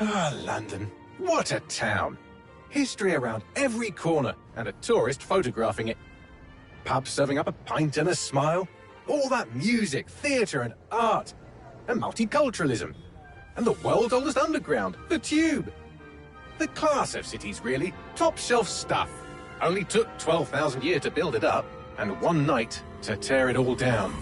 Ah, London. What a town. History around every corner and a tourist photographing it. Pubs serving up a pint and a smile. All that music, theatre and art. And multiculturalism. And the world's oldest underground, the Tube. The class of cities, really. Top shelf stuff. Only took 12,000 years to build it up, and one night to tear it all down.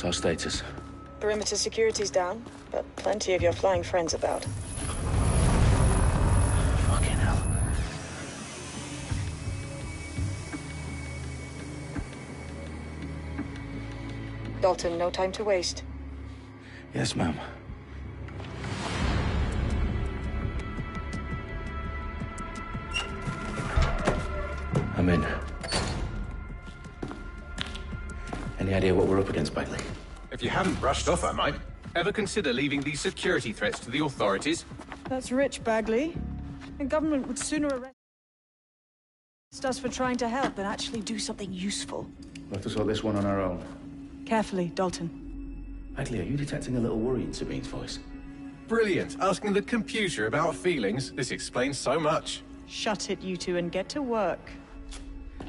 What's our status? Perimeter security's down, but plenty of your flying friends about. Fucking hell. Dalton, no time to waste. Yes, ma'am. I'm in. Any idea what we're up against, Bagley? If you haven't brushed off, I might. Ever consider leaving these security threats to the authorities? That's rich, Bagley. The government would sooner arrest us for trying to help than actually do something useful. We'll have to sort this one on our own. Carefully, Dalton. Bagley, are you detecting a little worry in Sabine's voice? Brilliant. Asking the computer about feelings. This explains so much. Shut it, you two, and get to work.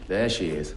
There she is.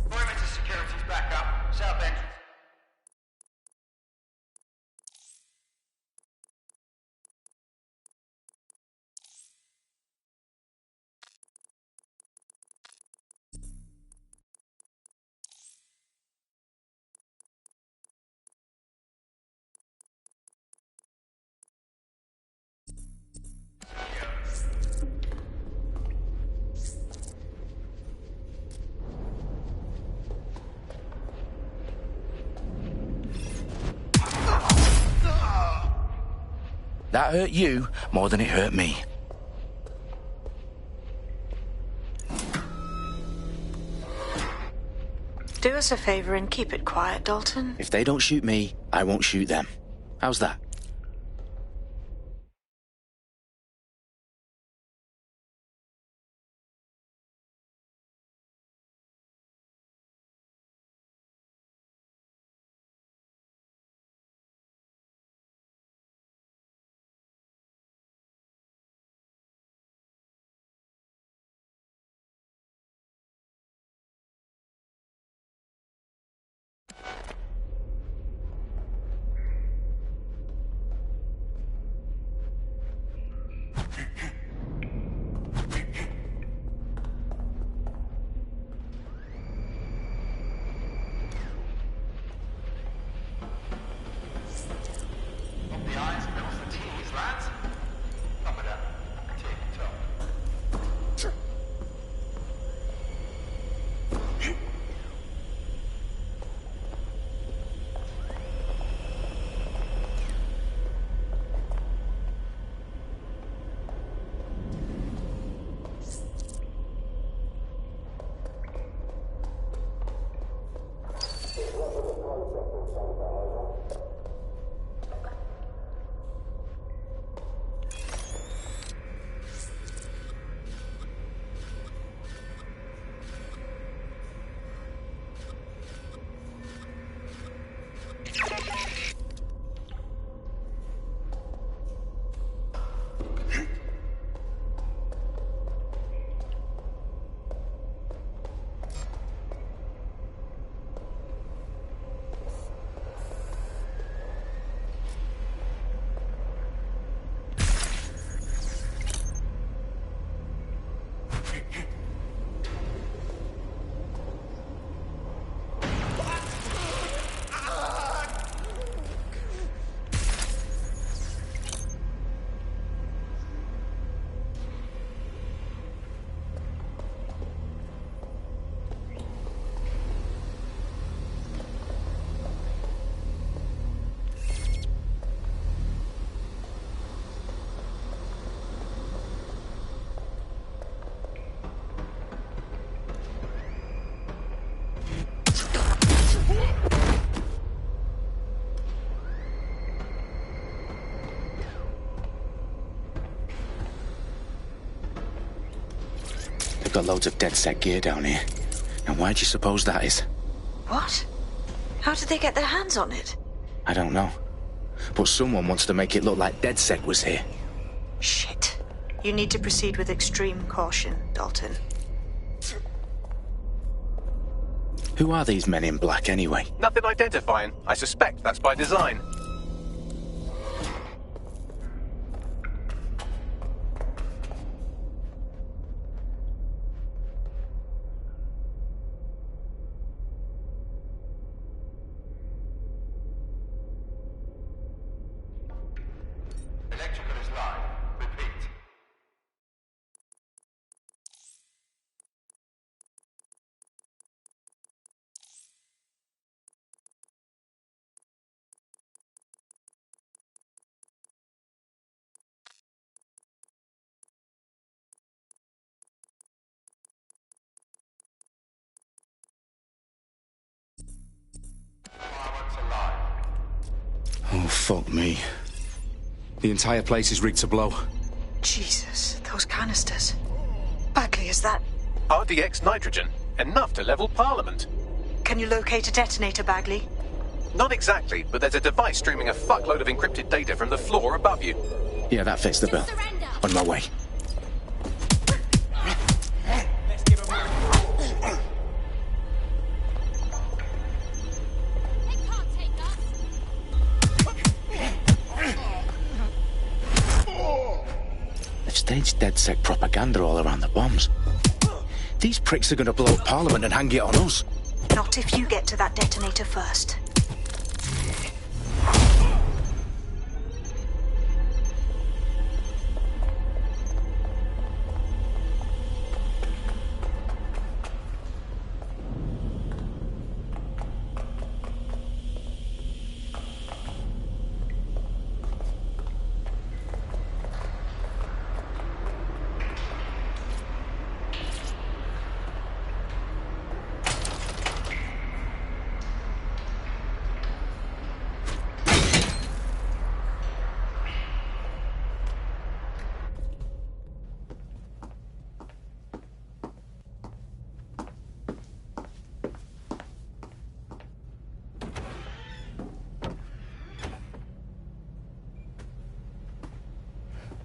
Perimeter security's back up. South entrance. That hurt you more than it hurt me. Do us a favor and keep it quiet, Dalton. If they don't shoot me, I won't shoot them. How's that? They've got loads of DedSec gear down here. And why do you suppose that is? What? How did they get their hands on it? I don't know. But someone wants to make it look like DedSec was here. Shit. You need to proceed with extreme caution, Dalton. Who are these men in black anyway? Nothing identifying. I suspect that's by design. Electrical is live. Repeat. Fireworks are live. Oh, fuck me. The entire place is rigged to blow. Jesus, those canisters. Bagley, is that... RDX nitrogen. Enough to level Parliament. Can you locate a detonator, Bagley? Not exactly, but there's a device streaming a fuckload of encrypted data from the floor above you. Yeah, that fits the bill. On my way. They've staged DedSec propaganda all around the bombs. These pricks are going to blow up Parliament and hang it on us. Not if you get to that detonator first.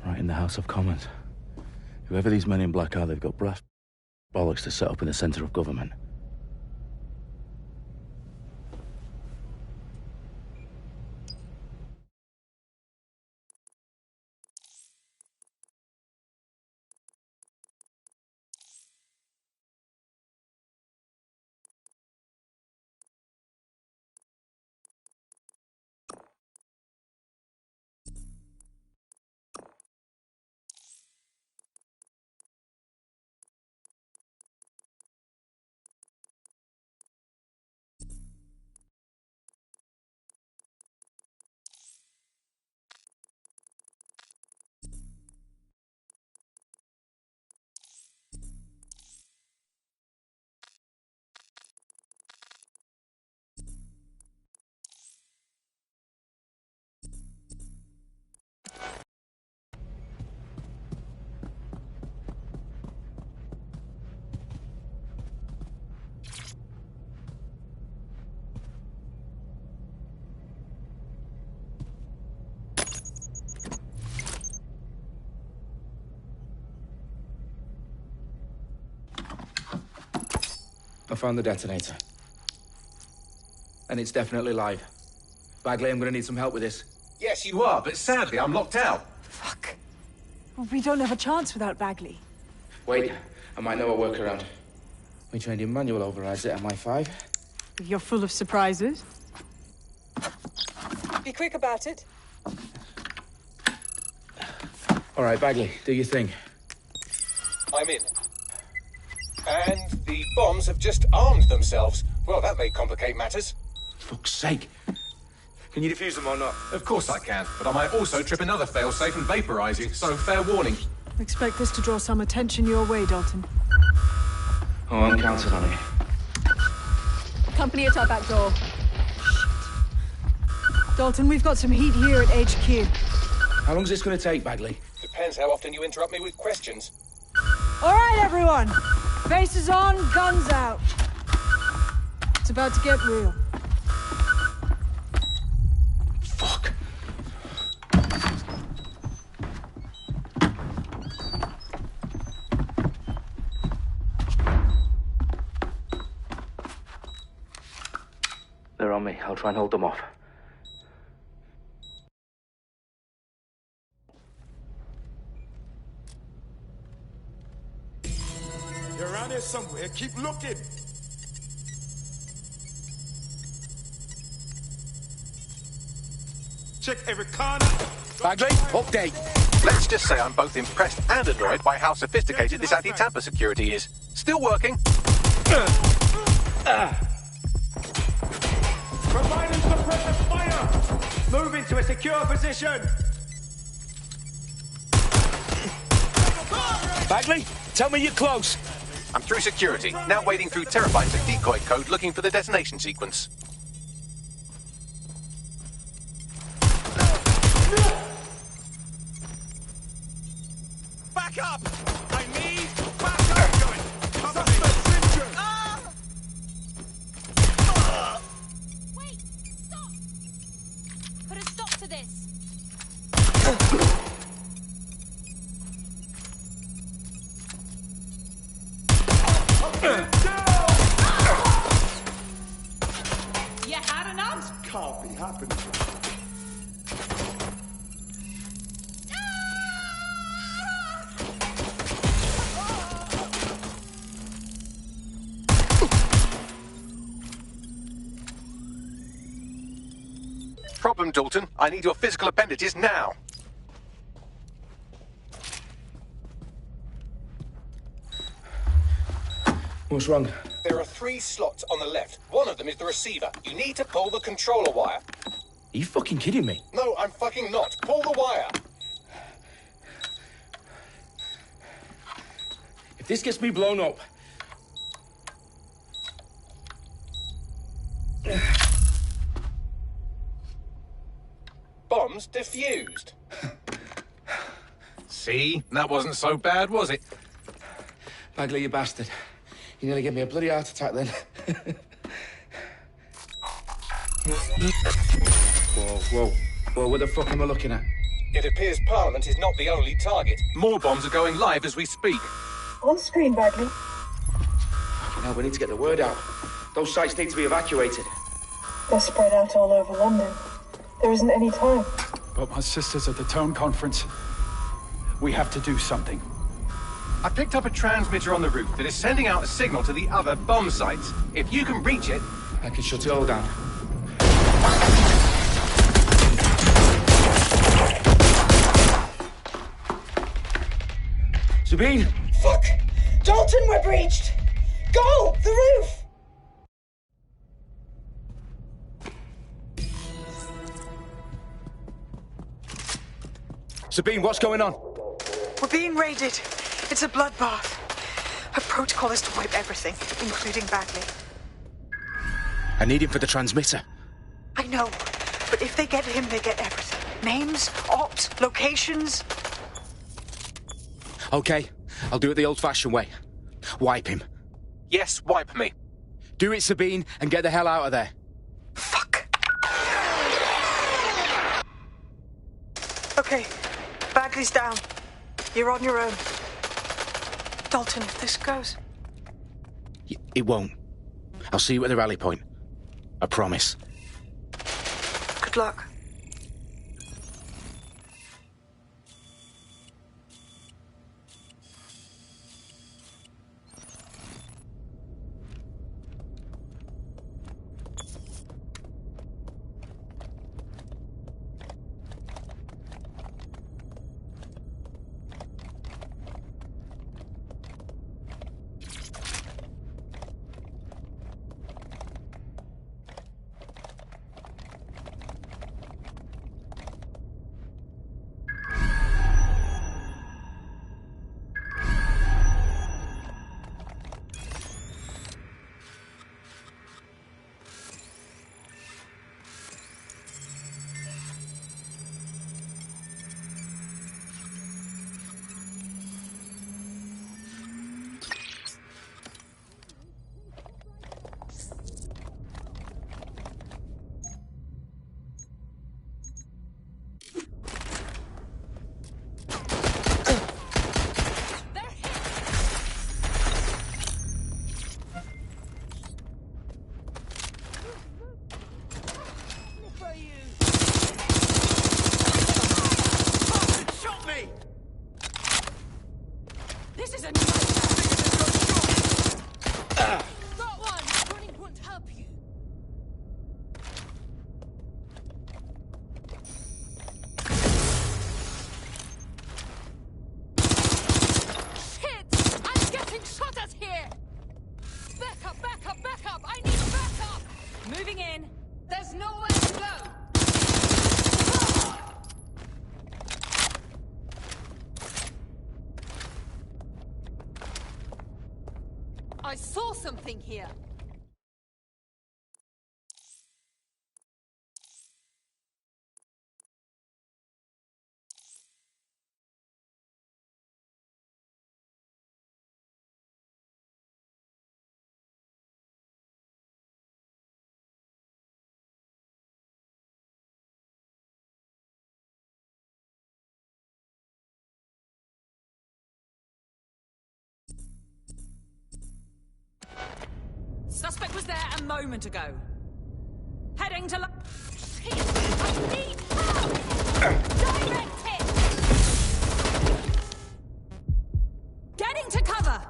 Right in the House of Commons. Whoever these men in black are, they've got brass bollocks to set up in the centre of government. I found the detonator. And it's definitely live. Bagley, I'm gonna need some help with this. Yes, you are, but sadly I'm locked out. Fuck. We don't have a chance without Bagley. Wait, I might know a workaround. We trained in manual overrides at MI5. You're full of surprises. Be quick about it. All right, Bagley, do your thing. I'm in. And the bombs have just armed themselves. Well, that may complicate matters. Fuck's sake. Can you defuse them or not? Of course I can, but I might also trip another failsafe and vaporize you, so fair warning. Expect this to draw some attention your way, Dalton. Oh, I'm counting on it. Company at our back door. Shit. Dalton, we've got some heat here at HQ. How long's this gonna take, Bagley? Depends how often you interrupt me with questions. All right, everyone. Faces on, guns out. It's about to get real. Fuck. They're on me. I'll try and hold them off. They're around here somewhere. Keep looking. Check every corner. Bagley, update. Let's just say I'm both impressed and annoyed by how sophisticated this anti-tamper security is. Still working. Providing suppressive fire! Move into a secure position! Bagley, tell me you're close. I'm through security, now wading through terabytes of decoy code looking for the detonation sequence. Back up! I need backup! Cover me! Wait! Stop! Put a stop to this! You had enough? Can't be happening. Problem, Dalton. I need your physical appendages now. What's wrong? There are 3 slots on the left. One of them is the receiver. You need to pull the controller wire. Are you fucking kidding me? No, I'm fucking not. Pull the wire. If this gets me blown up... Bombs defused. See? That wasn't so bad, was it? Bagley, you bastard. You nearly gave me a bloody heart attack then. Whoa, what the fuck am I looking at? It appears Parliament is not the only target. More bombs are going live as we speak. On screen, Bagley. Now we need to get the word out. Those sites need to be evacuated. They're spread out all over London. There isn't any time. But my sister's at the town conference. We have to do something. I picked up a transmitter on the roof that is sending out a signal to the other bomb sites. If you can reach it... I can shut it all down. Sabine! Fuck! Dalton, we're breached! Go! The roof! Sabine, what's going on? We're being raided. It's a bloodbath. Her protocol is to wipe everything, including Bagley. I need him for the transmitter. I know, but if they get him, they get everything. Names, ops, locations. Okay, I'll do it the old-fashioned way. Wipe him. Yes, wipe me. Do it, Sabine, and get the hell out of there. Fuck. Okay, Bagley's down. You're on your own. Dalton, if this goes... It won't. I'll see you at the rally point. I promise. Good luck. This is a nightmare! Got one! Running won't help you. Shit! I'm getting shot at here! Back up, back up, back up! I need backup! Moving in. There's nowhere to go! I saw something here. Suspect was there a moment ago. Heading to... Shit! I need help! Direct hit! Getting to cover!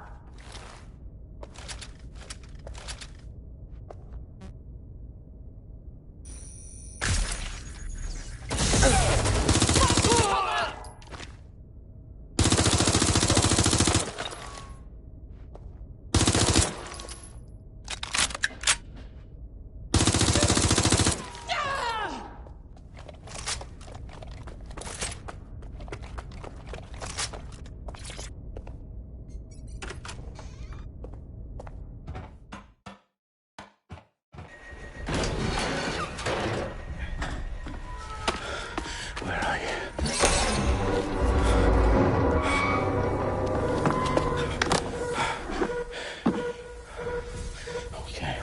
Where are you? Okay.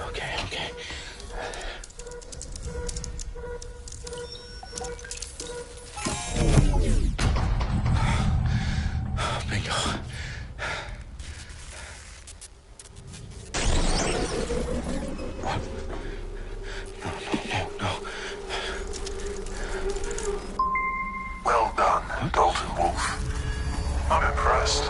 Bingo. No. Well done, Dalton Wolf. I'm impressed.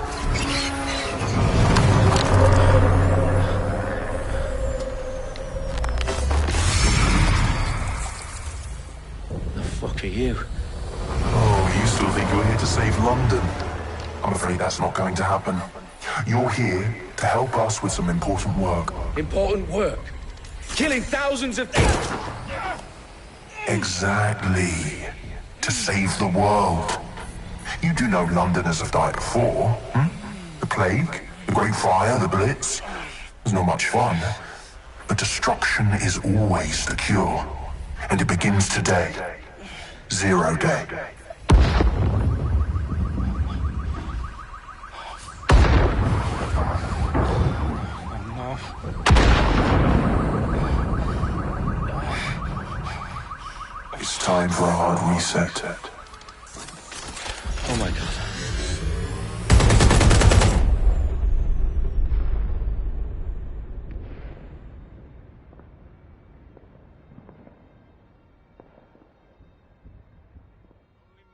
The fuck are you? Oh, you still think you're here to save London? I'm afraid that's not going to happen. You're here to help us with some important work. Important work. Killing thousands of people. Exactly. To save the world. You do know Londoners have died before, hmm? The plague, the Great Fire, the Blitz. It's not much fun. But destruction is always the cure. And it begins today. 0 day. It's time for a hard reset. Oh my god.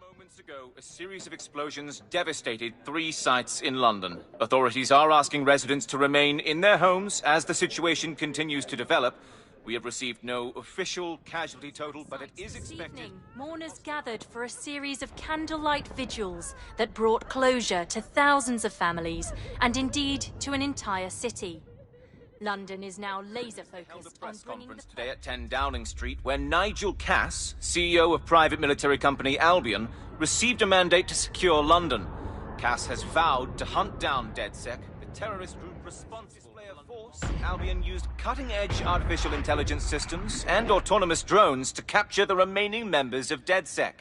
Moments ago, a series of explosions devastated 3 sites in London. Authorities are asking residents to remain in their homes as the situation continues to develop. We have received no official casualty total, but it is expected... This evening, mourners gathered for a series of candlelight vigils that brought closure to thousands of families, and indeed to an entire city. London is now laser-focused on bringing the... today at 10 Downing Street, where Nigel Cass, CEO of private military company Albion, received a mandate to secure London. Cass has vowed to hunt down DedSec, the terrorist group responsible for force. Albion used cutting-edge artificial intelligence systems and autonomous drones to capture the remaining members of DedSec.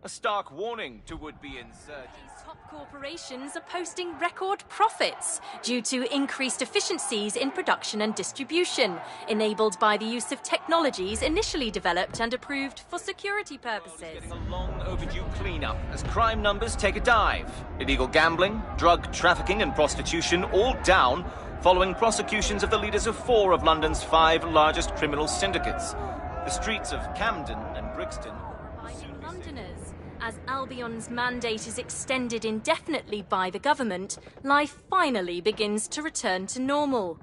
A stark warning to would-be insurgents. Top corporations are posting record profits due to increased efficiencies in production and distribution, enabled by the use of technologies initially developed and approved for security purposes. Getting a long overdue cleanup as crime numbers take a dive. Illegal gambling, drug trafficking and prostitution all down following prosecutions of the leaders of 4 of London's 5 largest criminal syndicates. The streets of Camden and Brixton Londoners, As Albion's mandate is extended indefinitely by the government, life finally begins to return to normal.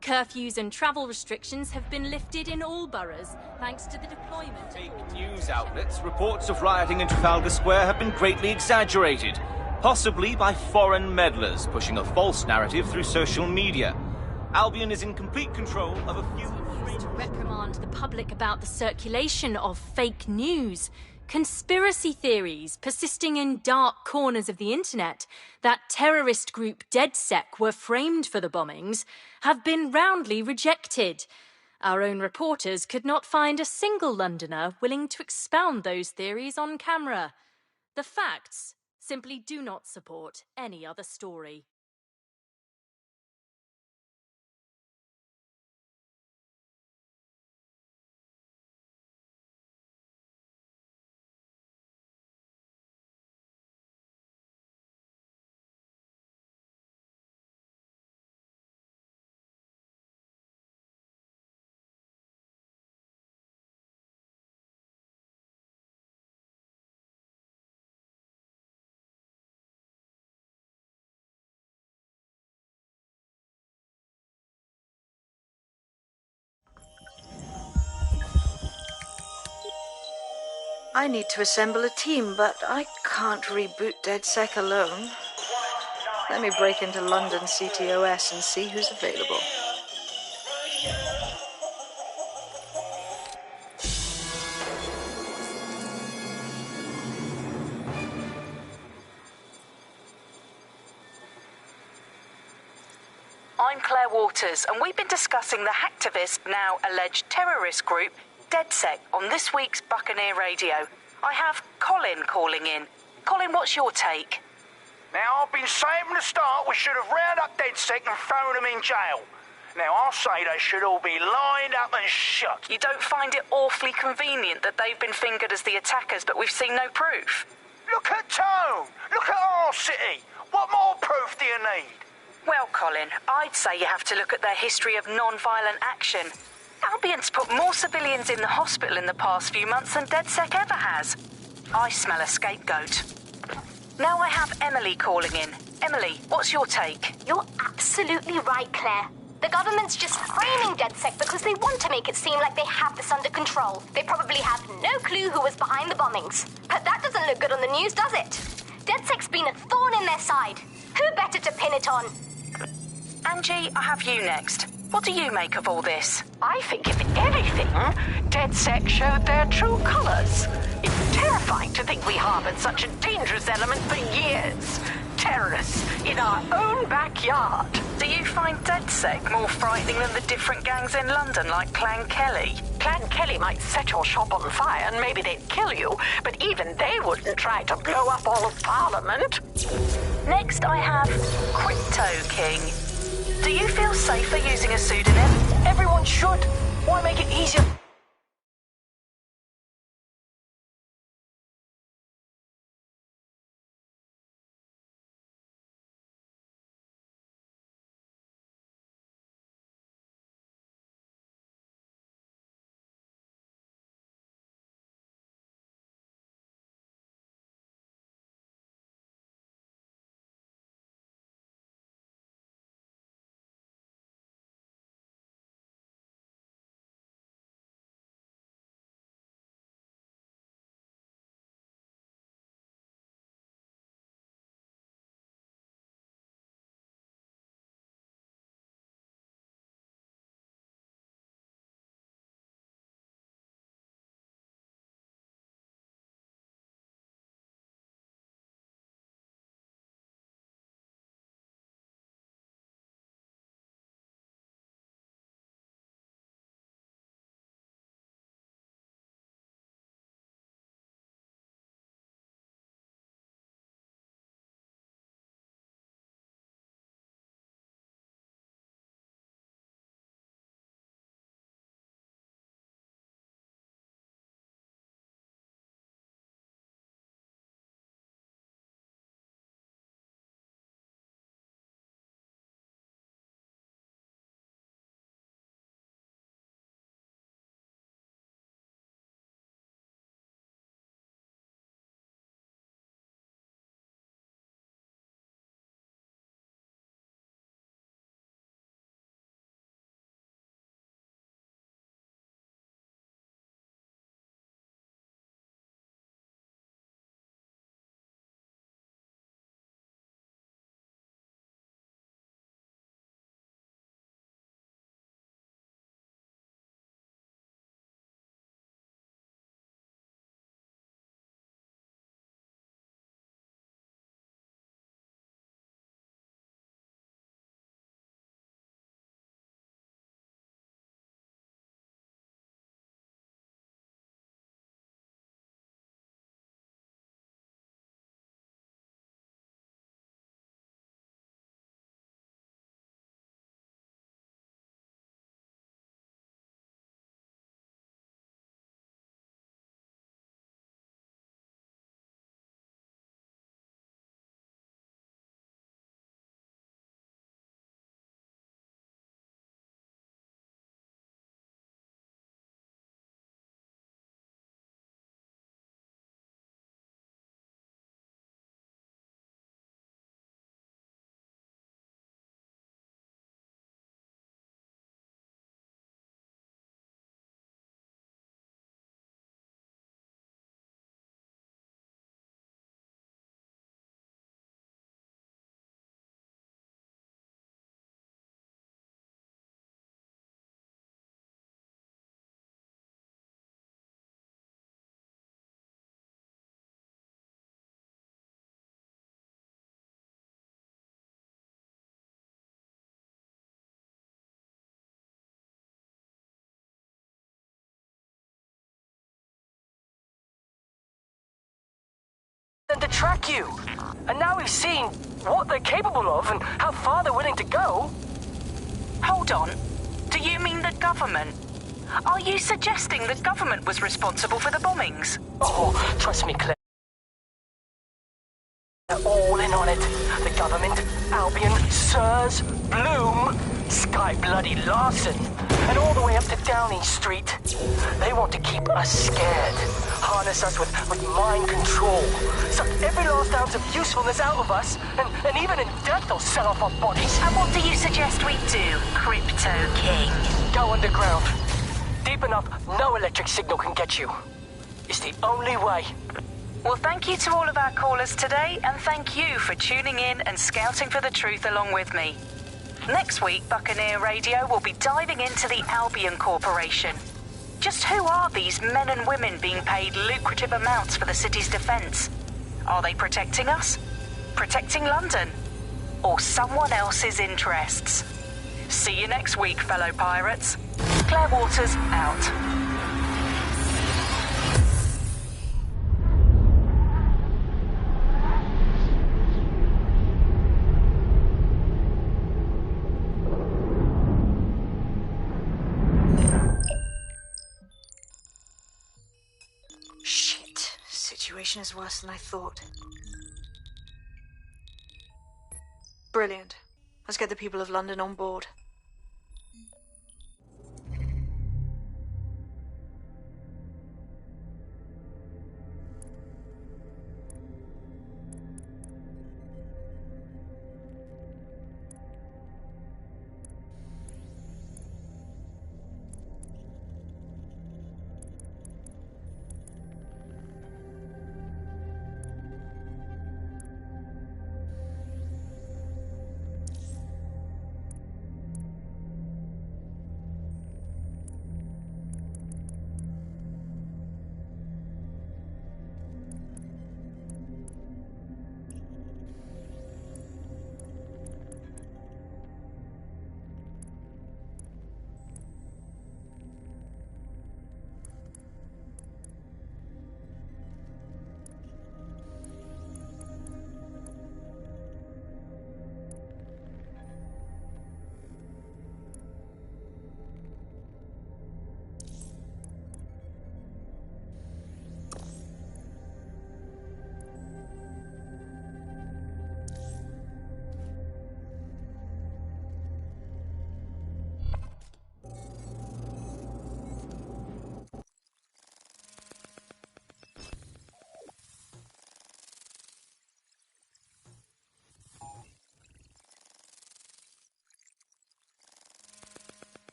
Curfews and travel restrictions have been lifted in all boroughs, thanks to the deployment... Fake news outlets, reports of rioting in Trafalgar Square have been greatly exaggerated, possibly by foreign meddlers pushing a false narrative through social media. Albion is in complete control of a few... to reprimand the public about the circulation of fake news. Conspiracy theories persisting in dark corners of the internet that terrorist group DedSec were framed for the bombings have been roundly rejected. Our own reporters could not find a single Londoner willing to expound those theories on camera. The facts simply do not support any other story. I need to assemble a team, but I can't reboot DedSec alone. Let me break into London CTOS and see who's available. I'm Claire Waters, and we've been discussing the hacktivist, now alleged terrorist group, DedSec, on this week's Buccaneer Radio. I have Colin calling in. Colin, what's your take? Now, I've been saying from the start we should have rounded up DedSec and thrown them in jail. Now, I'll say they should all be lined up and shot. You don't find it awfully convenient that they've been fingered as the attackers, but we've seen no proof? Look at Tone! Look at our city! What more proof do you need? Well, Colin, I'd say you have to look at their history of non-violent action. Albion's put more civilians in the hospital in the past few months than DedSec ever has. I smell a scapegoat. Now I have Emily calling in. Emily, what's your take? You're absolutely right, Claire. The government's just framing DedSec because they want to make it seem like they have this under control. They probably have no clue who was behind the bombings. But that doesn't look good on the news, does it? DedSec's been a thorn in their side. Who better to pin it on? Angie, I have you next. What do you make of all this? I think, if anything, DedSec showed their true colours. It's terrifying to think we harboured such a dangerous element for years. Terrorists in our own backyard. Do you find DedSec more frightening than the different gangs in London, like Clan Kelly? Clan Kelly might set your shop on fire and maybe they'd kill you, but even they wouldn't try to blow up all of Parliament. Next, I have Crypto King. Do you feel safer using a pseudonym? Everyone should. Why make it easier? track you. And now he's seen what they're capable of and how far they're willing to go. Hold on. Do you mean the government? Are you suggesting the government was responsible for the bombings? Oh, trust me, Claire. They're all in on it. The government, Albion, Sirs, Bloom, Sky Bloody Larson, and all the way up to Downing Street. They want to keep us scared, harness us with mind control, suck every last ounce of usefulness out of us, and even in death they'll sell off our bodies. And what do you suggest we do, Crypto King? Go underground. Deep enough, no electric signal can get you. It's the only way. Well, thank you to all of our callers today, and thank you for tuning in and scouting for the truth along with me. Next week, Buccaneer Radio will be diving into the Albion Corporation. Just who are these men and women being paid lucrative amounts for the city's defense? Are they protecting us? Protecting London? Or someone else's interests? See you next week, fellow pirates. Claire Waters, out. Shit. Situation is worse than I thought. Brilliant. Let's get the people of London on board.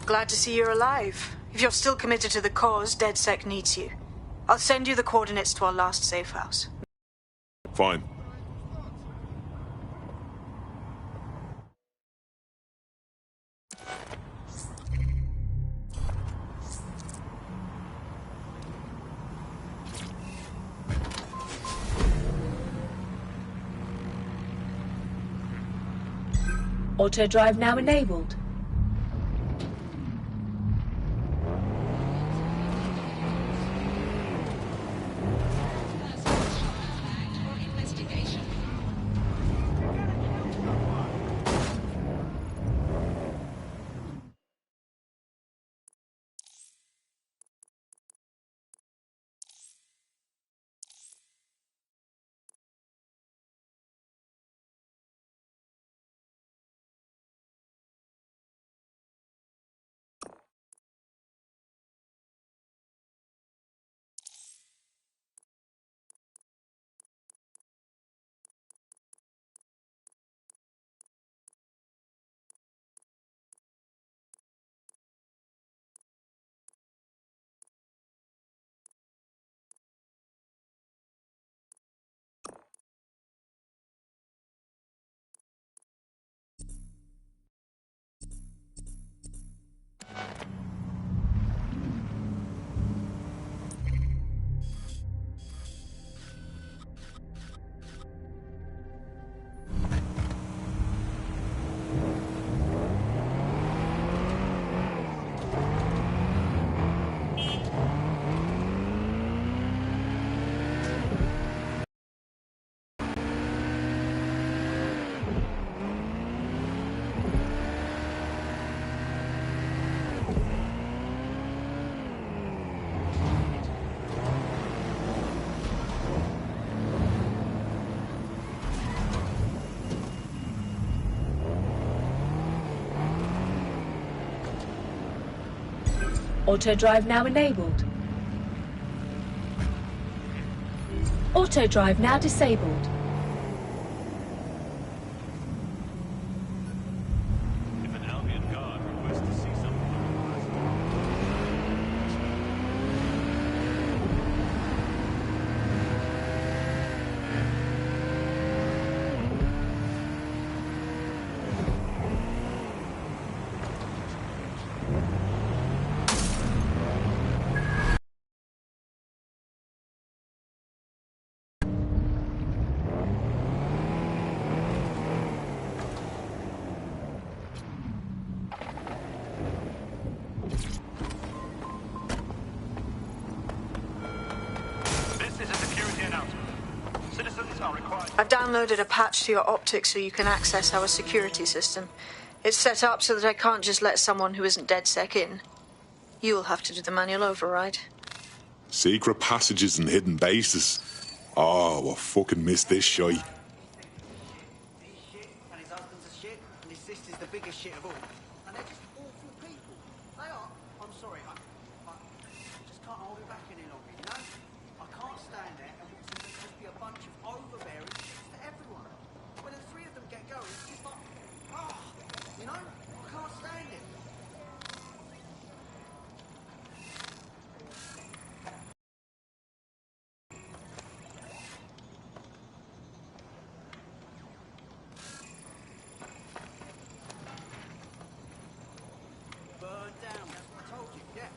Glad to see you're alive. If you're still committed to the cause, DedSec needs you. I'll send you the coordinates to our last safe house. Fine. Auto drive now enabled. Auto drive now enabled. Auto drive now disabled. If an Albion guard requests to see something. I've downloaded a patch to your optics so you can access our security system. It's set up so that I can't just let someone who isn't DedSec in. You'll have to do the manual override. Secret passages and hidden bases. Oh, I fucking missed this shite. And his husband's a shit, and his sister's the biggest shit of all. And they're just awful people. They are. I'm sorry, I just can't hold it back any longer, you know? I can't stand there and watch them just be a bunch of overbearing shits to everyone. When the three of them get going, it's just like, you know? I can't stand it. Burn down, that's what I told you, yeah.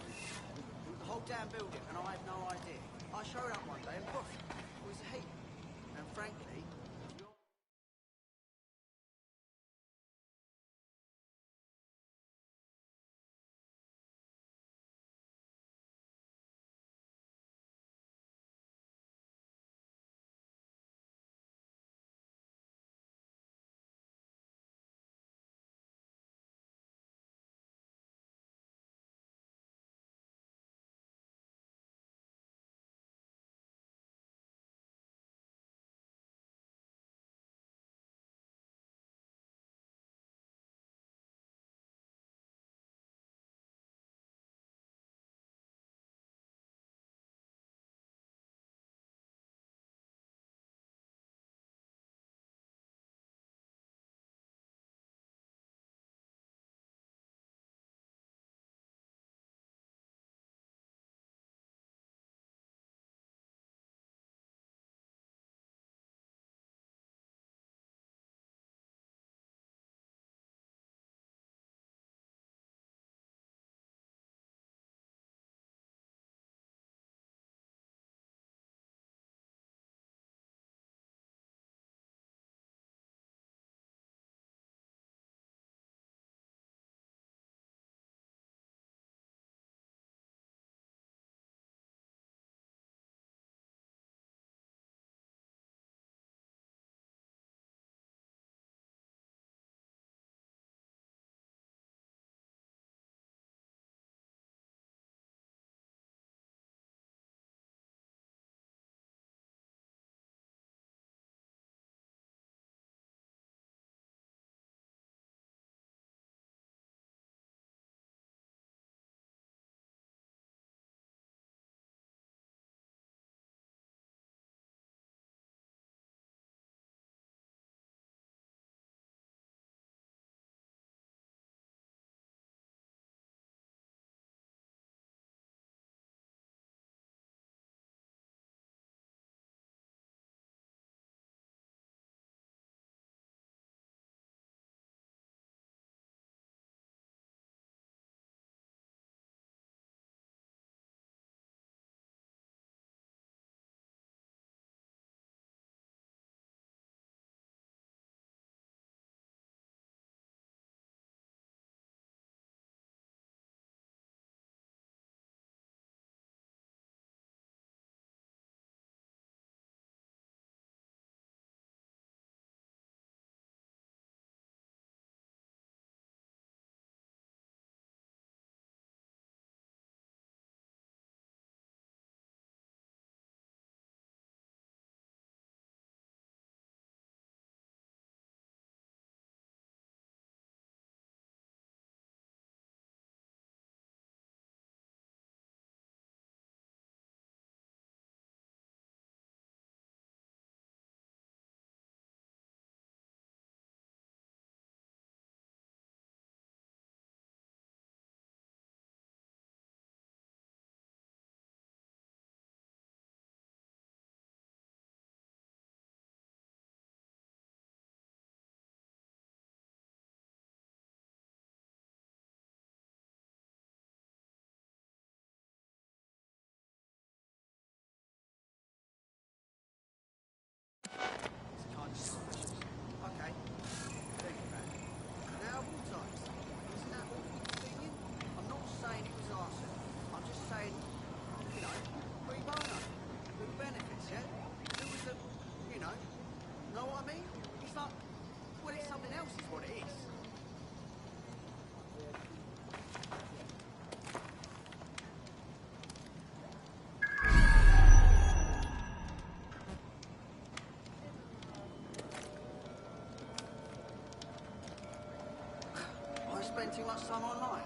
much time online.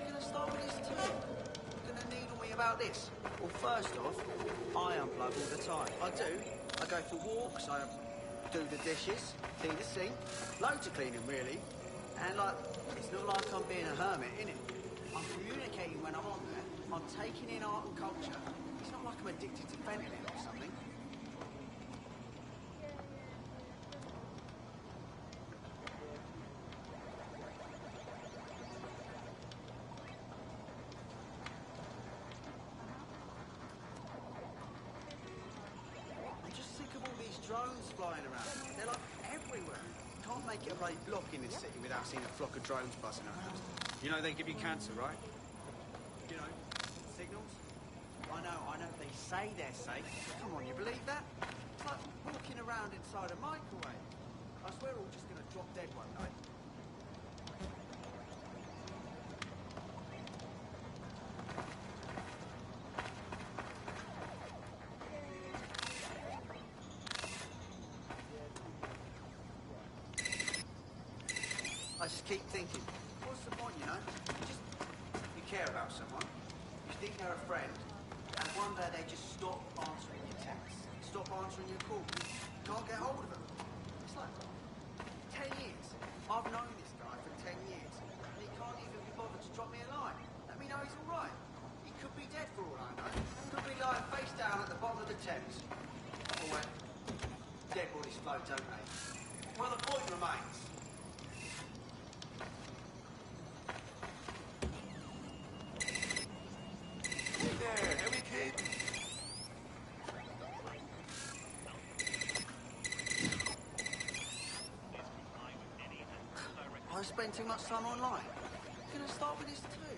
You're going to start with this too. You're going to needle me about this. Well, first off, I unplug all the time. I do. I go for walks, I do the dishes, clean the sink. Loads of cleaning, really. And, like, it's not like I'm being a hermit, innit? I'm communicating when I'm on there. I'm taking in art and culture. It's not like I'm addicted to fentanyl or something. Drones flying around. They're like everywhere. Can't make it a bloody block in this city without seeing a flock of drones buzzing around. You know they give you cancer, right? You know, signals? I know, they say they're safe. Come on, you believe that? It's like walking around inside a microwave. I swear we're all just gonna drop dead one night. I just keep thinking, what's the point, you know? You care about someone, you think they're a friend, and one day they just stop answering your texts, stop answering your calls, you can't get hold of them. It's like 10 years. I've known this guy for 10 years, and he can't even be bothered to drop me a line. Let me know he's all right. He could be dead for all I know. Could be lying face down at the bottom of the Thames. Or where dead bodies float, don't they? Well, the point remains. I spend too much time online. You're gonna start with this too.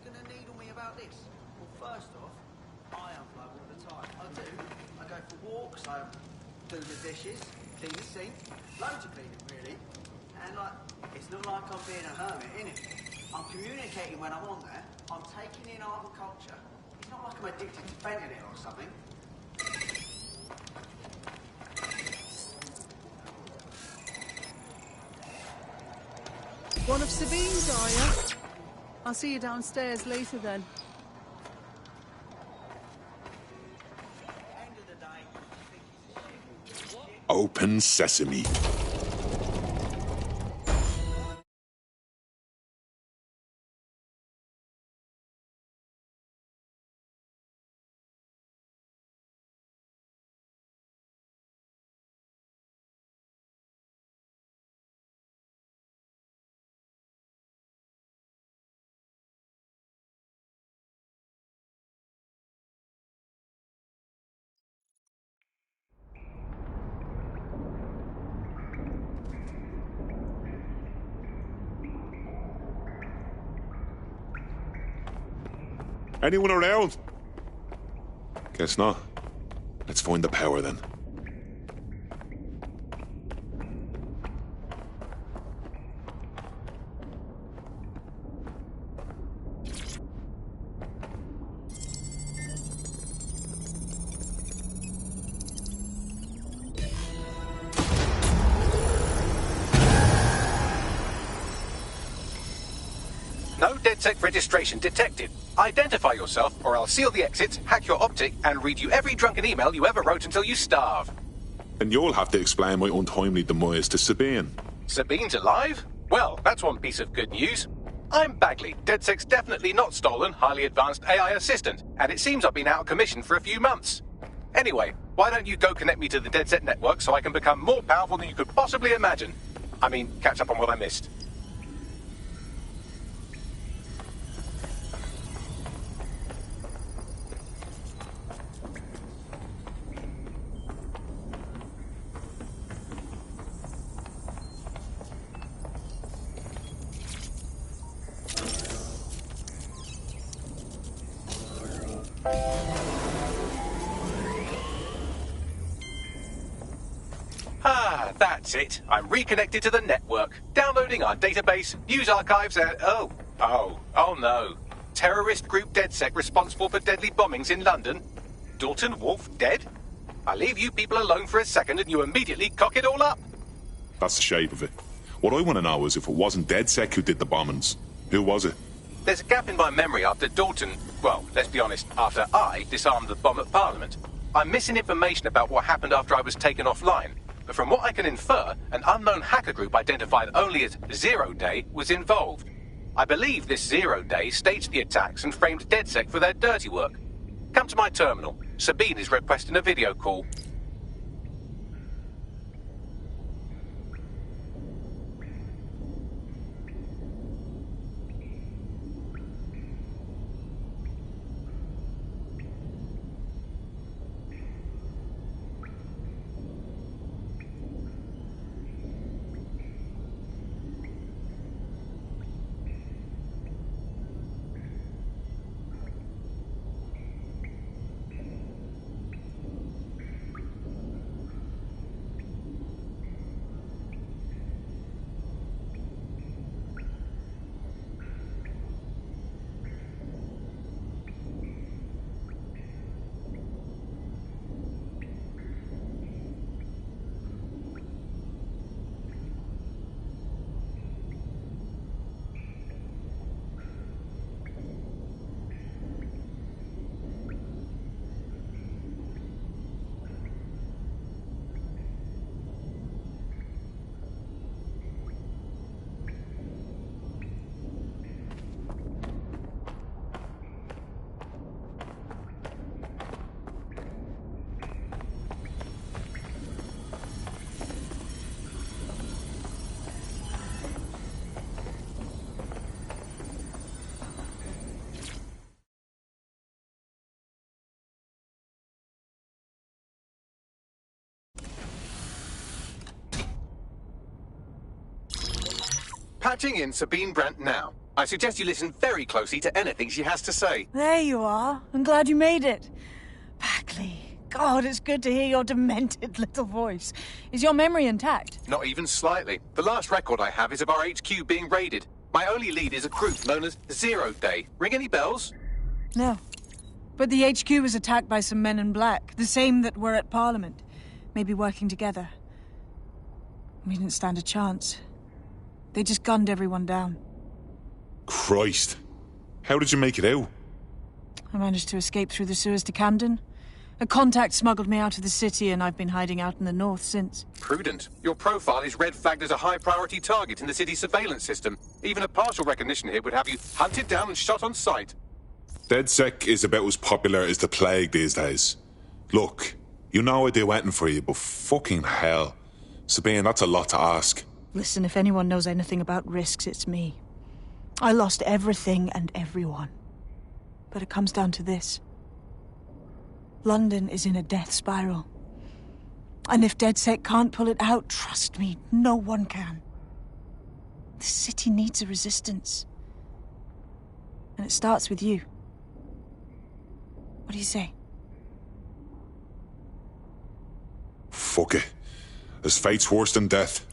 You're gonna needle me about this. Well, first off, I unplug all the time. I do. I go for walks, I do the dishes, clean the sink. Loads of cleaning, really. And, like, it's not like I'm being a hermit, innit? I'm communicating when I'm on there. I'm taking in art and culture. It's not like I'm addicted to fentanyl or something. One of Sabine's, are you? I'll see you downstairs later then. Open sesame. Anyone around? Guess not. Let's find the power then. No DedSec registration detected. Identify yourself, or I'll seal the exits, hack your optic, and read you every drunken email you ever wrote until you starve. And you'll have to explain my untimely demise to Sabine. Sabine's alive? Well, that's one piece of good news. I'm Bagley, DedSec's definitely not stolen, highly advanced AI assistant, and it seems I've been out of commission for a few months. Anyway, why don't you go connect me to the DedSec network so I can become more powerful than you could possibly imagine? I mean, catch up on what I missed. Ah, that's it. I'm reconnected to the network, downloading our database, news archives, and oh no. Terrorist group DedSec responsible for deadly bombings in London? Dalton Wolfe dead? I leave you people alone for a second and you immediately cock it all up. That's the shape of it. What I want to know is if it wasn't DedSec who did the bombings, who was it? There's a gap in my memory after Dalton, well, let's be honest, after I disarmed the bomb at Parliament. I'm missing information about what happened after I was taken offline. But from what I can infer, an unknown hacker group identified only as Zero Day was involved. I believe this 0 Day staged the attacks and framed DedSec for their dirty work. Come to my terminal. Sabine is requesting a video call. Patching in Sabine Brandt now. I suggest you listen very closely to anything she has to say. There you are. I'm glad you made it. Bagley, God, it's good to hear your demented little voice. Is your memory intact? Not even slightly. The last record I have is of our HQ being raided. My only lead is a group known as 0 Day. Ring any bells? No. But the HQ was attacked by some men in black, the same that were at Parliament. Maybe working together. We didn't stand a chance. They just gunned everyone down. Christ. How did you make it out? I managed to escape through the sewers to Camden. A contact smuggled me out of the city, and I've been hiding out in the north since. Prudent. Your profile is red flagged as a high-priority target in the city's surveillance system. Even a partial recognition hit would have you hunted down and shot on sight. DedSec is about as popular as the plague these days. Look, you know I'd do anything for you, but fucking hell. Sabine, that's a lot to ask. Listen, if anyone knows anything about risks, it's me. I lost everything and everyone. But it comes down to this. London is in a death spiral. And if DedSec can't pull it out, trust me, no one can. The city needs a resistance. And it starts with you. What do you say? Fuck it. As fate's worse than death.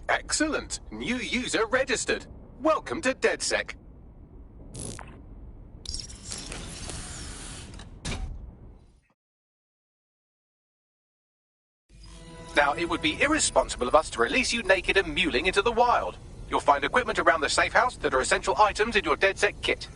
Excellent. New user registered. Welcome to DedSec. Now, it would be irresponsible of us to release you naked and mewling into the wild. You'll find equipment around the safe house that are essential items in your DedSec kit.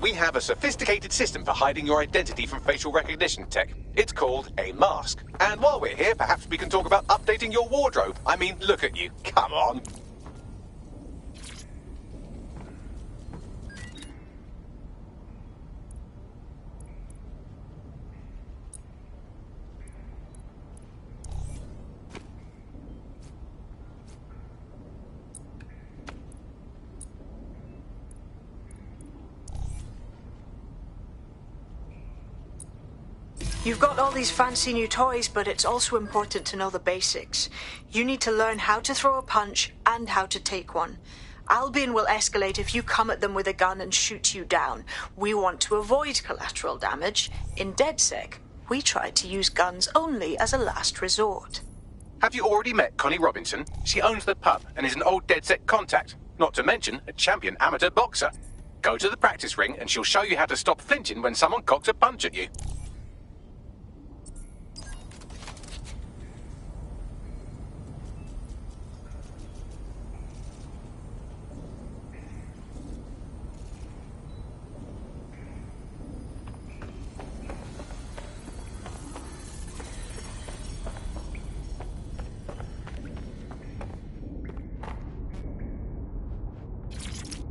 We have a sophisticated system for hiding your identity from facial recognition tech. It's called a mask. And while we're here, perhaps we can talk about updating your wardrobe. I mean, look at you. Come on. You've got all these fancy new toys, but it's also important to know the basics. You need to learn how to throw a punch and how to take one. Albion will escalate if you come at them with a gun and shoot you down. We want to avoid collateral damage. In DedSec, we try to use guns only as a last resort. Have you already met Connie Robinson? She owns the pub and is an old DedSec contact, not to mention a champion amateur boxer. Go to the practice ring and she'll show you how to stop flinching when someone cocks a punch at you.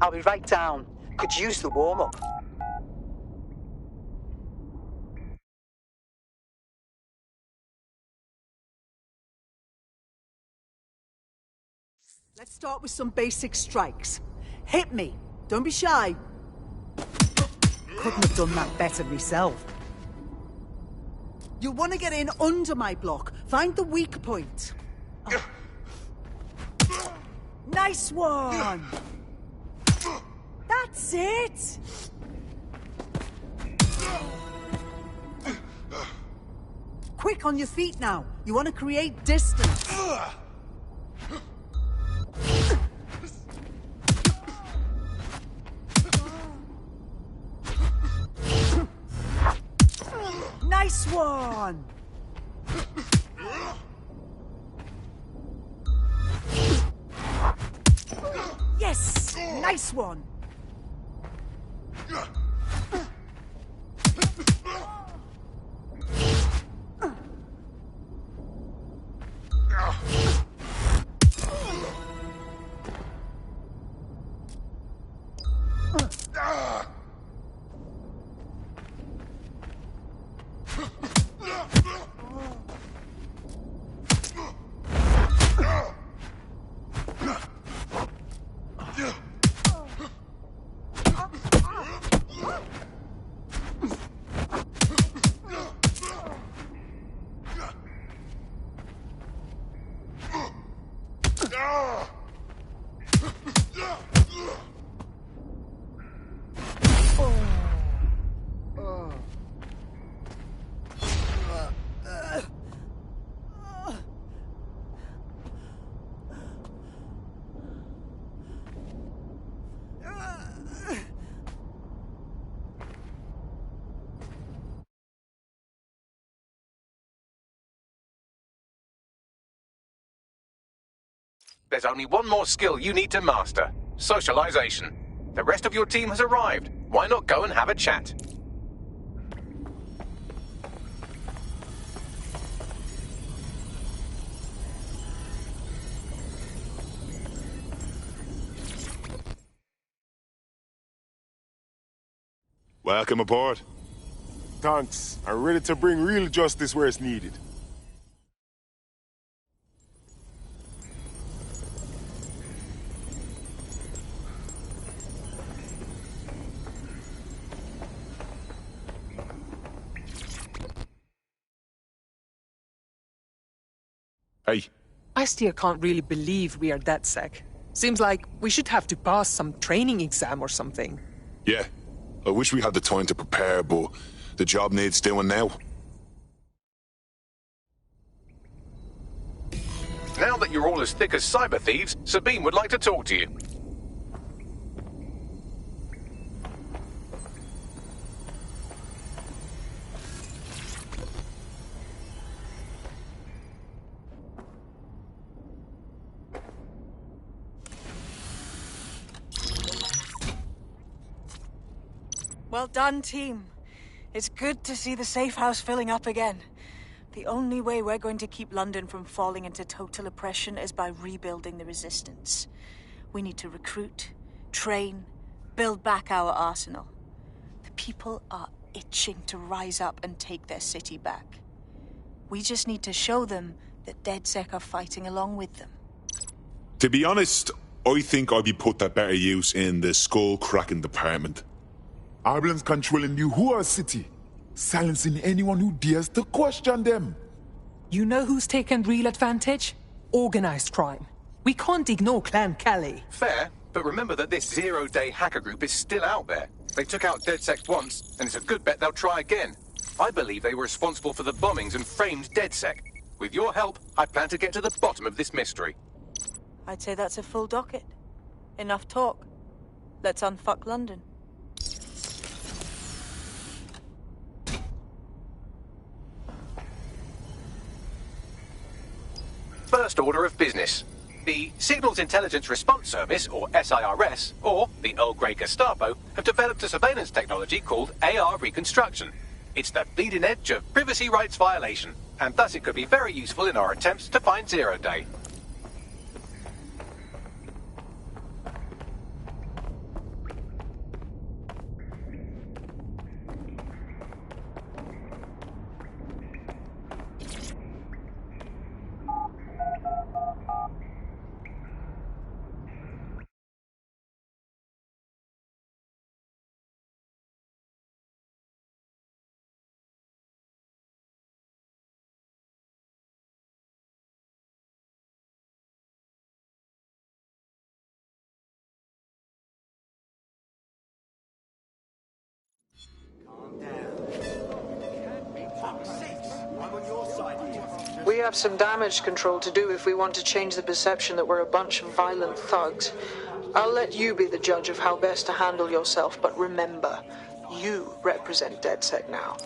I'll be right down. Could use the warm-up. Let's start with some basic strikes. Hit me. Don't be shy. Couldn't have done that better myself. You'll want to get in under my block. Find the weak point. Oh. Nice one! That's it! Quick on your feet now. You want to create distance. Nice one! Yes! Nice one! There's only one more skill you need to master. Socialization. The rest of your team has arrived. Why not go and have a chat? Welcome aboard. Thanks. I'm ready to bring real justice where it's needed. Hey. I still can't really believe we are DedSec. Seems like we should have to pass some training exam or something. Yeah. I wish we had the time to prepare, but the job needs doing now. Now that you're all as thick as cyber thieves, Sabine would like to talk to you. Well done, team. It's good to see the safe house filling up again. The only way we're going to keep London from falling into total oppression is by rebuilding the resistance. We need to recruit, train, build back our arsenal. The people are itching to rise up and take their city back. We just need to show them that DedSec are fighting along with them. To be honest, I think I'd be put to better use in the skull-cracking department. Albion's controlling the whole city, silencing anyone who dares to question them. You know who's taken real advantage? Organized crime. We can't ignore Clan Calais. Fair, but remember that this zero-day hacker group is still out there. They took out DedSec once, and it's a good bet they'll try again. I believe they were responsible for the bombings and framed DedSec. With your help, I plan to get to the bottom of this mystery. I'd say that's a full docket. Enough talk. Let's unfuck London. First order of business. The Signals Intelligence Response Service, or SIRS, or the Earl Grey Gestapo, have developed a surveillance technology called AR Reconstruction. It's the bleeding edge of privacy rights violation, and thus it could be very useful in our attempts to find Zero Day. We have some damage control to do if we want to change the perception that we're a bunch of violent thugs. I'll let you be the judge of how best to handle yourself, but remember, you represent DedSec now.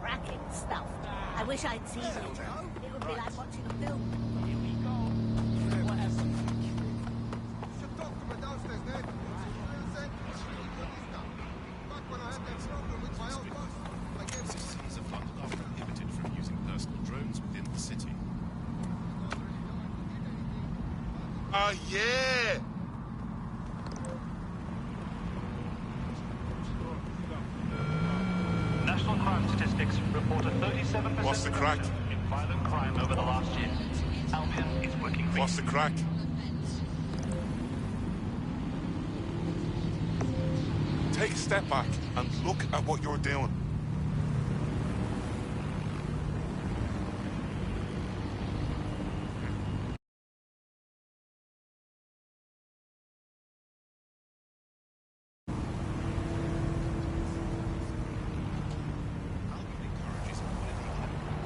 Cracking stuff. I wish I'd seen it. It would be like watching a film. Here we go. Citizens of London are prohibited from using personal drones within the city. Ah, yeah! National crime statistics report a 37% What's the crack? in violent crime over the last year. Albion is working for What's the crack? Take a step back and look at what you're doing.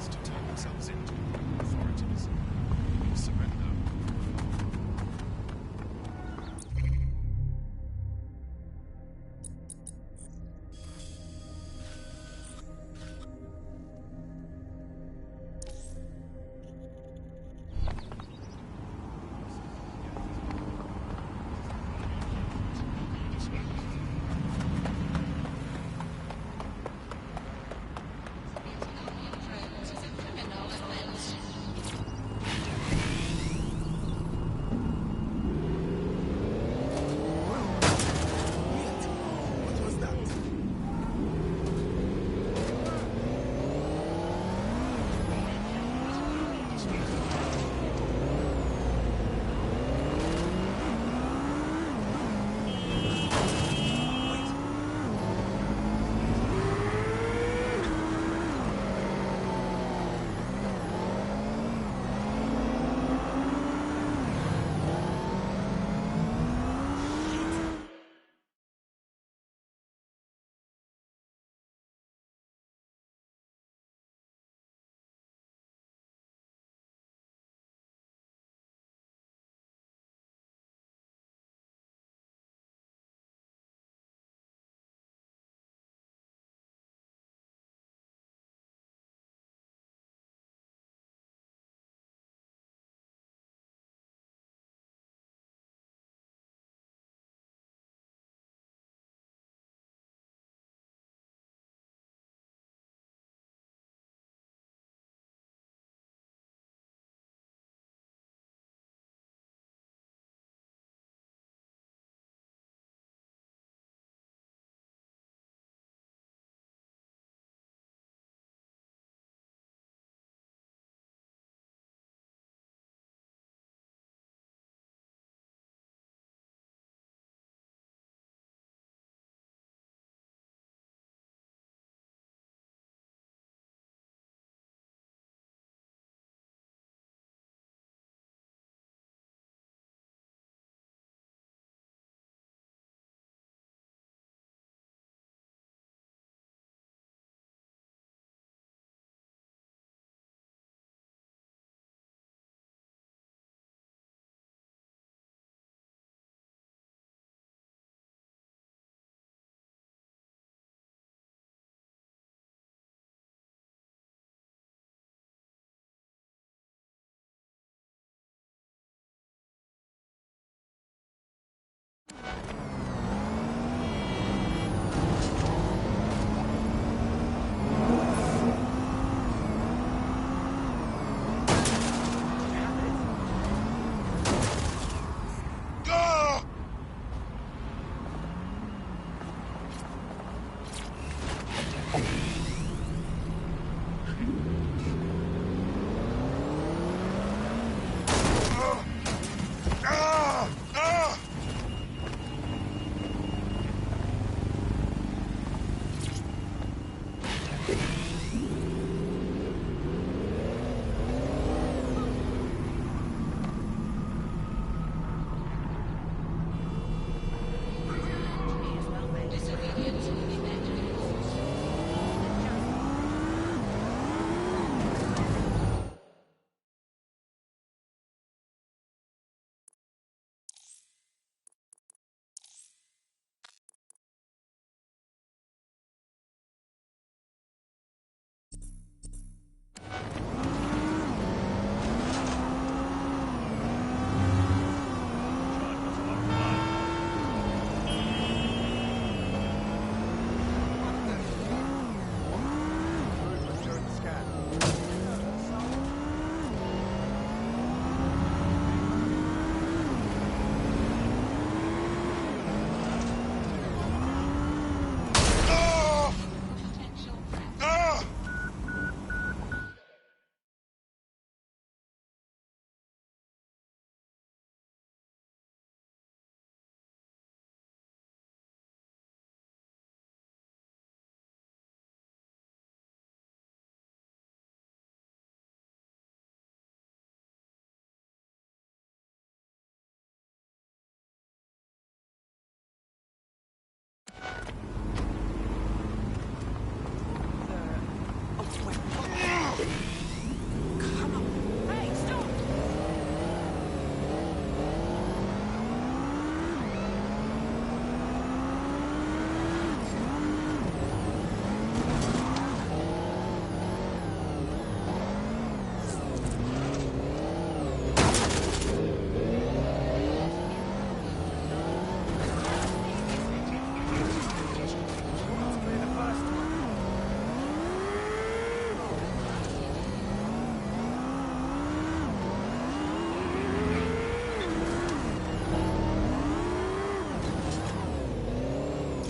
to turn themselves into authorities. Surrender.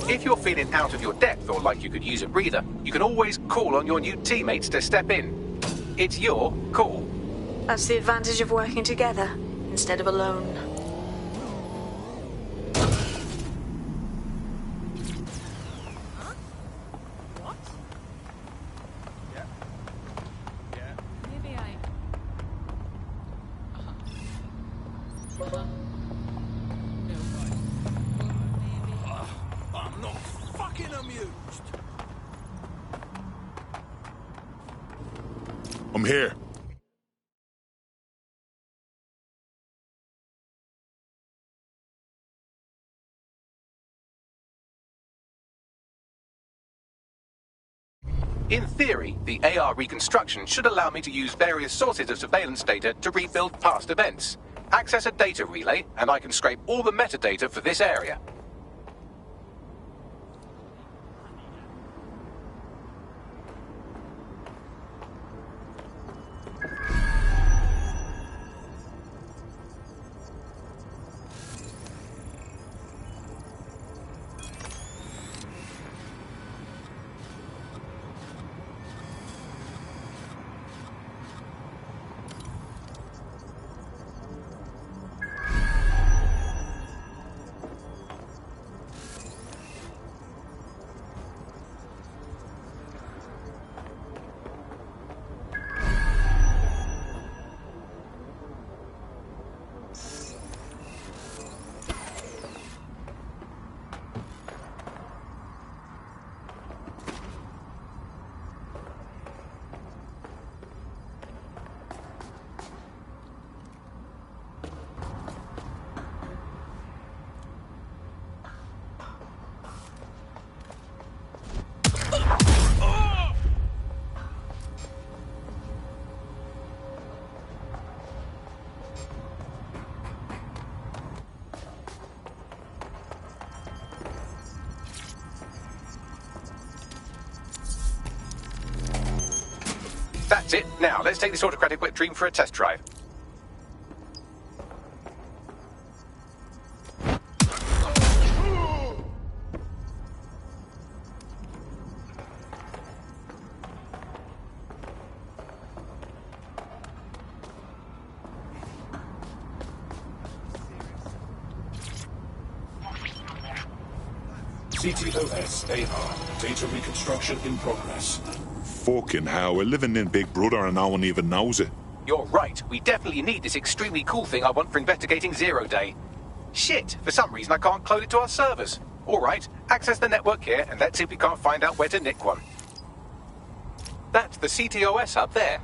If you're feeling out of your depth or like you could use a breather, you can always call on your new teammates to step in. It's your call. That's the advantage of working together instead of alone. I'm not fucking amused. I'm here. In theory, the AR reconstruction should allow me to use various sources of surveillance data to rebuild past events. Access a data relay, and I can scrape all the metadata for this area. That's it. Now, let's take this autocratic wet dream for a test drive. CTOS AR. Data reconstruction in progress. Fucking hell, we're living in Big Brother and no one even knows it. You're right. We definitely need this extremely cool thing I want for investigating Zero Day. Shit, for some reason I can't clone it to our servers. All right, access the network here and let's see if we can't find out where to nick one. That's the CTOS up there.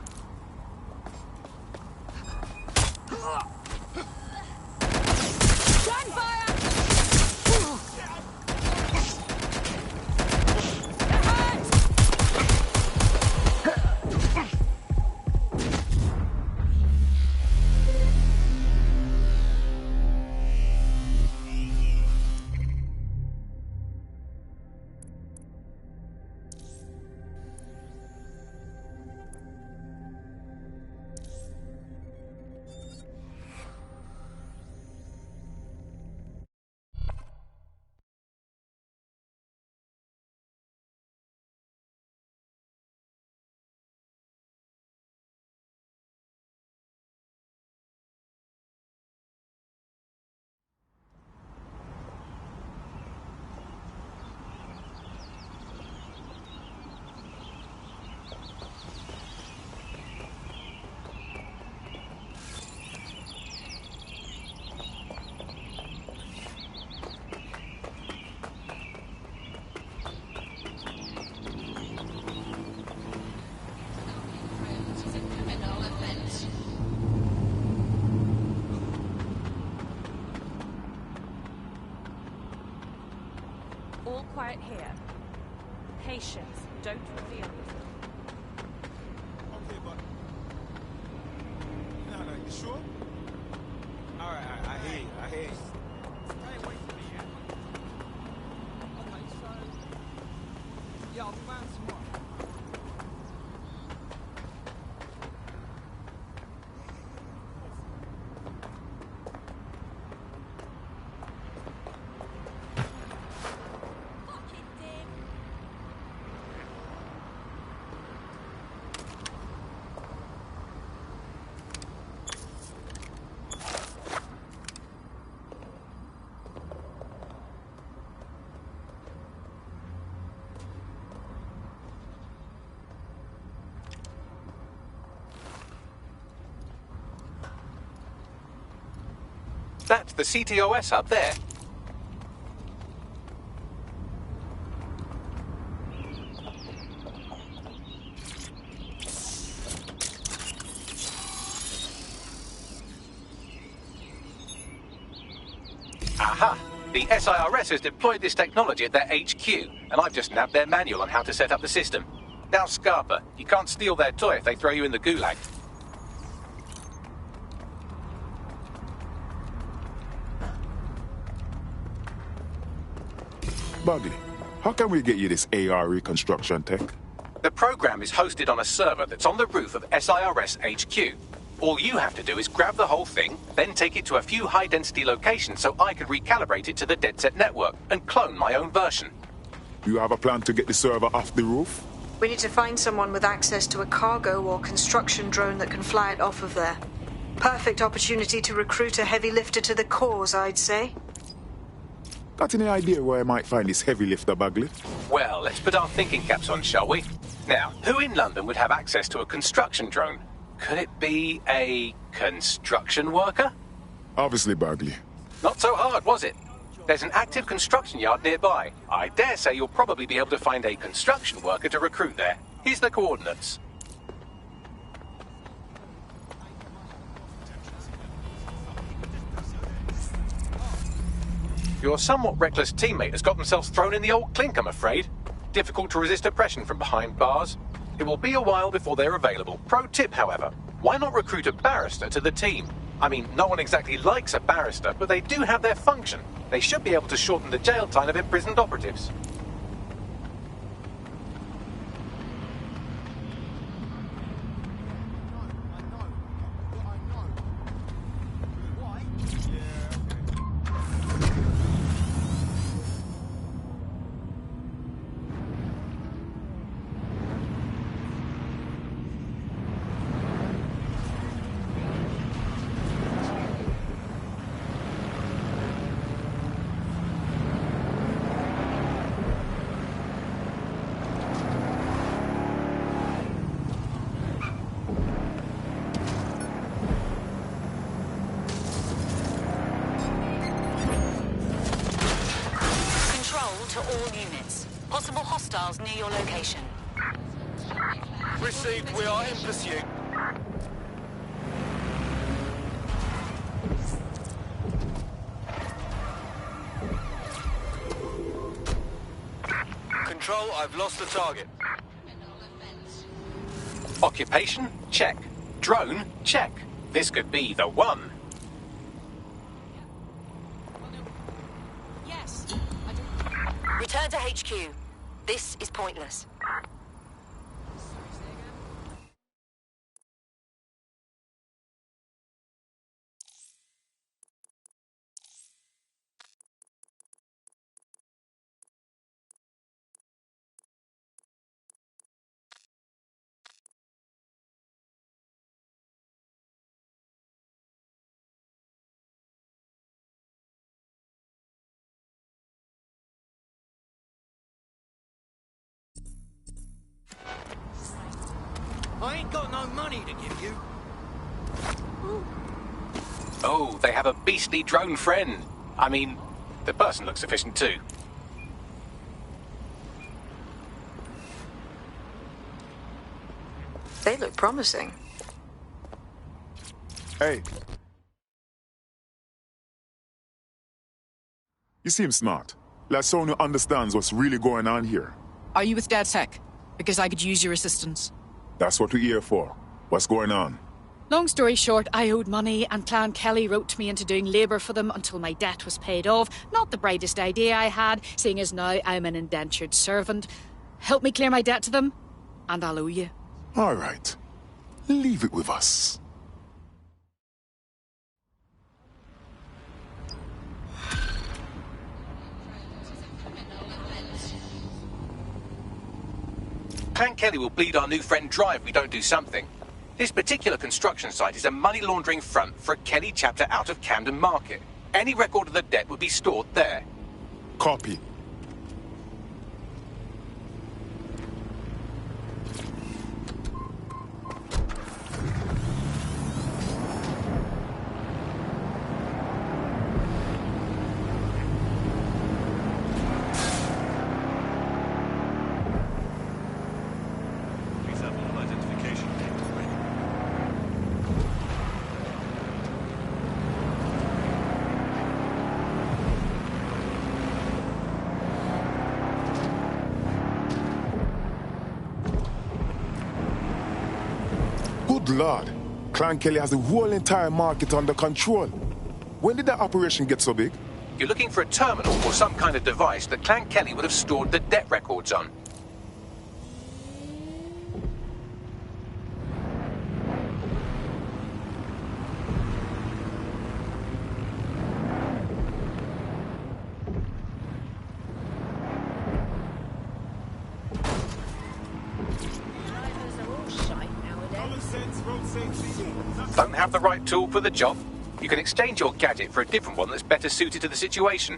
All quiet here. Patience. Don't reveal. Okay, but... No, you sure? Alright, I hear you. Stay away from me, yeah? Okay, so... Yeah, I'll be around tomorrow. That's the CTOS hub there. Aha! The SIRS has deployed this technology at their HQ, and I've just nabbed their manual on how to set up the system. Now, Scarpa, you can't steal their toy if they throw you in the gulag. Bagley, how can we get you this AR reconstruction tech? The program is hosted on a server that's on the roof of SIRS HQ. All you have to do is grab the whole thing, then take it to a few high-density locations so I can recalibrate it to the DedSec network and clone my own version. You have a plan to get the server off the roof? We need to find someone with access to a cargo or construction drone that can fly it off of there. Perfect opportunity to recruit a heavy lifter to the cause, I'd say. Got any idea where I might find this heavy lifter, Bagley? Well, let's put our thinking caps on, shall we? Now, who in London would have access to a construction drone? Could it be a construction worker? Obviously, Bagley. Not so hard, was it? There's an active construction yard nearby. I dare say you'll probably be able to find a construction worker to recruit there. Here's the coordinates. Your somewhat reckless teammate has got themselves thrown in the old clink, I'm afraid. Difficult to resist oppression from behind bars. It will be a while before they're available. Pro tip, however, why not recruit a barrister to the team? I mean, no one exactly likes a barrister, but they do have their function. They should be able to shorten the jail time of imprisoned operatives. To all units. Possible hostiles near your location. Received. We are in pursuit. Control, I've lost the target. Occupation? Check. Drone? Check. This could be the one. Return to HQ. This is pointless. I ain't got no money to give you. Oh, they have a beastly drone friend. I mean, the person looks efficient too. They look promising. Hey. You seem smart. Like someone who understands what's really going on here. Are you with DedSec? Because I could use your assistance. That's what we're here for. What's going on? Long story short, I owed money and Clan Kelly roped me into doing labour for them until my debt was paid off. Not the brightest idea I had, seeing as now I'm an indentured servant. Help me clear my debt to them, and I'll owe you. All right. Leave it with us. Clan Kelly will bleed our new friend dry if we don't do something. This particular construction site is a money laundering front for a Kelly chapter out of Camden Market. Any record of the debt would be stored there. Copy. Good Lord. Clan Kelly has the whole entire market under control. When did that operation get so big? You're looking for a terminal or some kind of device that Clan Kelly would have stored the debt records on. Don't have the right tool for the job? You can exchange your gadget for a different one that's better suited to the situation.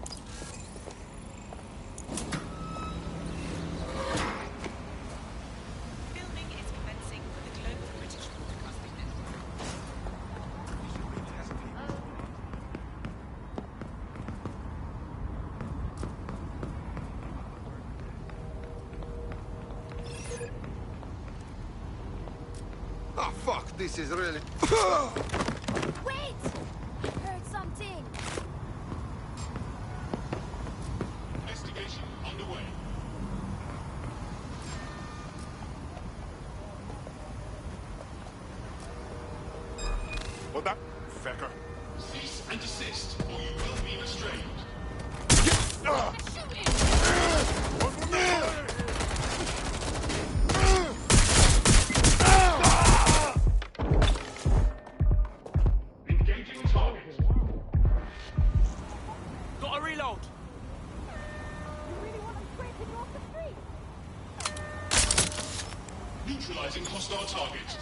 Oh, fuck, this is really... Wait! I heard something. Investigation underway. What that? Fecker. Cease and desist, or you will be restrained. Engaging target. Got a reload. Neutralizing hostile target.